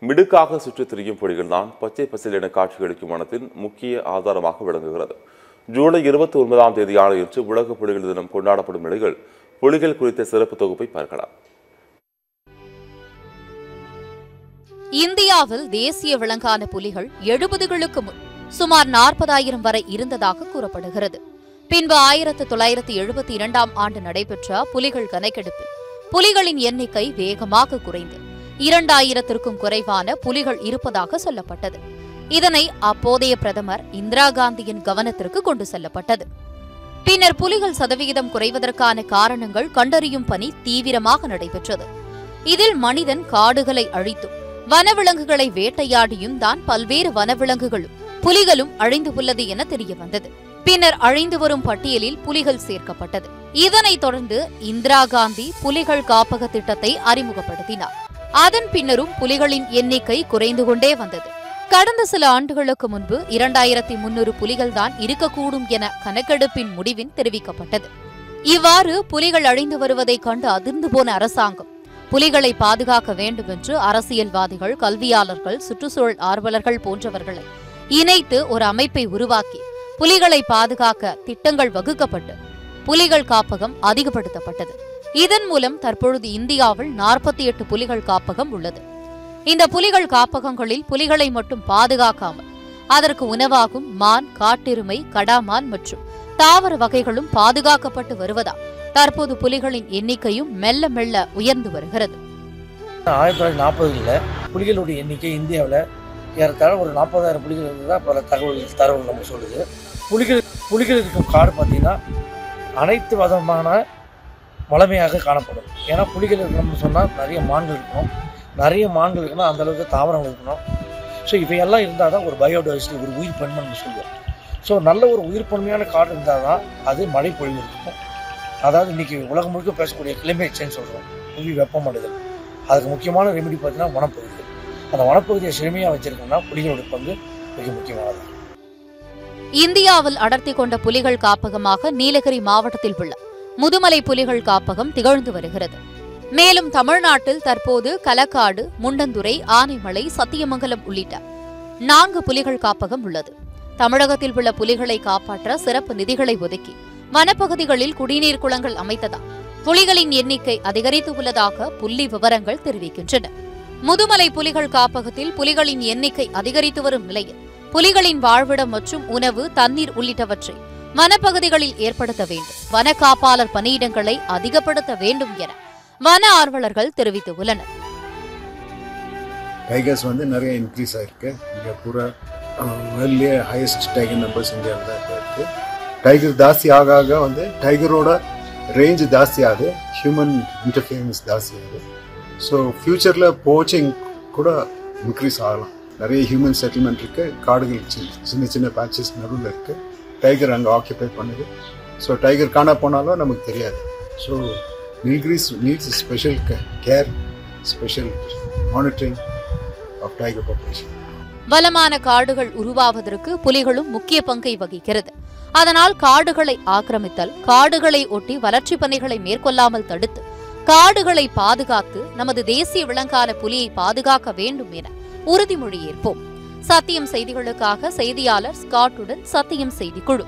மிடுக்காக சுற்றித் திரியும் புலிகள்தான் பச்சை பசேல் காட்சியளிக்கும் வனத்தின் முக்கிய ஆதாரமாக விளங்குகிறது. ஜூலை 29ஆம் தேதியான இன்று உலக புலிகள் தினம் கொண்டாடப்படும் நிலையில் புலிகள் குறித்த சிறப்பு தொகுப்பை பார்க்கலாம். இந்தியாவில் தேசிய விலங்கான புலிகள் 70களுக்கு முன் சுமார் 40,000 வரை இருந்ததாக கூறப்படுகிறது. பின்பு 1972ஆம் ஆண்டு நடைபெற்ற புலிகள் கணக்கெடுப்பில் புலிகளின் எண்ணிக்கை வேகமாக குறைந்து 2000த்திற்கும் குறைவான புலிகள் இருப்பதாக சொல்லப்பட்டது. இதனை அப்போதைய பிரதமர் இந்திரா காந்தியின் கவனத்திற்கு கொண்டு செல்லப்பட்டது. பின்னர் புலிகள் சதவிகிதம் குறைவதற்கான காரணங்கள் கண்டறியும் பணி தீவிரமாக நடைபெற்றது. இதில் மனிதன் காடுகளை அழித்தும் வனவிலங்குகளை வேட்டையாடியும் தான் பல்வேறு வனவிலங்குகளும் புலிகளும் அழிந்து உள்ளது என தெரியவந்தது. பின்னர் அழிந்து வரும் பட்டியலில் புலிகள் சேர்க்கப்பட்டது. இதனைத் தொடர்ந்து இந்திரா காந்தி புலிகள் காப்பக திட்டத்தை அறிமுகப்படுத்தினார். அதன் பின்னரும் புலிகளின் எண்ணிக்கை குறைந்து கொண்டே வந்தது. கடந்த சில ஆண்டுகளுக்கு முன்பு 2300 புலிகள் தான் இருக்கக்கூடும் என கணக்கெடுப்பின் முடிவின் தெரிவிக்கப்பட்டது. இவ்வாறு புலிகள் அழிந்து வருவதை கண்டு அதிர்ந்து போன அரசாங்கம் புலிகளை பாதுகாக்க வேண்டும் என்று அரசியல்வாதிகள், கல்வியாளர்கள், சுற்றுச்சூழல் ஆர்வலர்கள் போன்றவர்களை இணைத்து ஒரு அமைப்பை உருவாக்கி புலிகளை பாதுகாக்க திட்டங்கள் வகுக்கப்பட்டு புலிகள் காப்பகம் அதிகப்படுத்தப்பட்டது. இதன் மூலம் தற்பொழுது இந்தியாவில் 48 புலிகள் காப்பகம் உள்ளது. இந்த புலிகள் காப்பகங்களில் புலிகளை மட்டும் பாதுகாக்காமல் அதற்கு உணவாகும் மான், காட்டெருமை, கடாமான் மற்றும் தாவர வகைகளும் பாதுகாக்கப்பட்டு வருவதால் தற்போது புலிகளின் எண்ணிக்கையும் மெல்ல மெல்ல உயர்ந்து வருகிறது. 1940ல் புலிகளுடைய எண்ணிக்கை இந்தியாவில் ஏறத்தாழ ஒரு 40,000 புலிகள் இருந்ததா பல தரவுகள் நம்ம சொல்லுது. புலிகள் இருக்கும் காடு பார்த்தீங்கன்னா அனைத்து விதமான வளமையாக காணப்படும். ஏன்னா புலிகள் இருக்கணும்னு சொன்னால் நிறைய மான்கள் இருக்கணும், நிறைய மான்கள் இருக்கணும், அந்தளவுக்கு தாவரங்கள் இருக்கணும். ஸோ இவையெல்லாம் இருந்தால் தான் ஒரு பயோடைவர்சிட்டி, ஒரு உயிர் பன்மை நம்ம சொல்லுவோம். ஸோ நல்ல ஒரு உயிர் பன்மையான காடு இருந்தால் தான் அது மழை பொழிவு இருக்கும். அதாவது இன்றைக்கி உலகம் முழுக்க பேசக்கூடிய கிளைமேட் சேஞ்ச் சொல்கிறோம், புவி வெப்பமடைதல். அதுக்கு முக்கியமான ரெமெடி பார்த்தீங்கன்னா வனப்பகுதிகள். அந்த வனப்பகுதியை செழுமையாக வச்சிருக்கோம்னா புலிகளோட பங்கு மிக முக்கியமானது. இந்தியாவில் அடர்த்தி கொண்ட புலிகள் காப்பகமாக நீலகிரி மாவட்டத்தில் உள்ள முதுமலை புலிகள் காப்பகம் திகழ்ந்து வருகிறது. மேலும் தமிழ்நாட்டில் தற்போது களக்காடு, முண்டந்துறை, ஆனைமலை, சத்தியமங்கலம் உள்ளிட்ட 4 புலிகள் காப்பகம் உள்ளது. தமிழகத்தில் உள்ள புலிகளை காப்பாற்ற சிறப்பு நிதிகளை ஒதுக்கி வனப்பகுதிகளில் குடிநீர் குளங்கள் அமைத்ததால் புலிகளின் எண்ணிக்கை அதிகரித்து உள்ளதாக புள்ளி விவரங்கள் தெரிவிக்கின்றன. முதுமலை புலிகள் காப்பகத்தில் புலிகளின் எண்ணிக்கை அதிகரித்து வரும் நிலையில் புலிகளின் வாழ்விடம் மற்றும் உணவு, தண்ணீர் உள்ளிட்டவற்றை வனப்பகுதிகளில் ஏற்படுத்த வேண்டும், வன காப்பாளர் பணியிடங்களை அதிகப்படுத்த வேண்டும் என வன ஆர்வலர்கள் தெரிவித்துள்ளனர். டைகர்ஸ் நிறைய இன்க்ரீஸ் ஆயிருக்கு. இங்கே பூரா வேர்ல்ட்லேயே ஹையஸ்ட் டைகர் நம்பர்ஸ் இந்தியாவில் தான் இருக்கு. டைகர் ஜாஸ்தி ஆக டைகரோட ரேஞ்ச் ஜாஸ்தி ஆகுது, ஹியூமன் இன்டர்ஃபியரன்ஸ் ஜாஸ்தி ஆகுது. ஸோ ஃப்யூச்சரில் போச்சிங் கூட இன்க்ரீஸ் ஆகலாம். நிறைய ஹியூமன் செட்டில்மெண்ட் இருக்குது, காடுகள் சின்ன சின்ன பேட்சஸ் நடுவில் இருக்குது. டைகர் அங்கே ஆக்கியபை பண்ணுது. ஸோ டைகர் காண போனாலும் நமக்கு தெரியாது. So Nilgiris needs special care, special monitoring of tiger population. வளமான காடுகள் உருவாவதற்கு புலிகளும் முக்கிய பங்கை வகிக்கிறது. அதனால் காடுகளை ஆக்கிரமித்தல், காடுகளை ஒட்டி வளர்ச்சிப் பணிகளை மேற்கொள்ளாமல் தடுத்து காடுகளை பாதுகாத்து நமது தேசிய விலங்கான புலியை பாதுகாக்க வேண்டும் என உறுதிமொழி ஏற்போம். சத்தியம் செய்திகளுக்காக செய்தியாளர் ஸ்காட்டுடன் சத்தியம் செய்திக்குழு.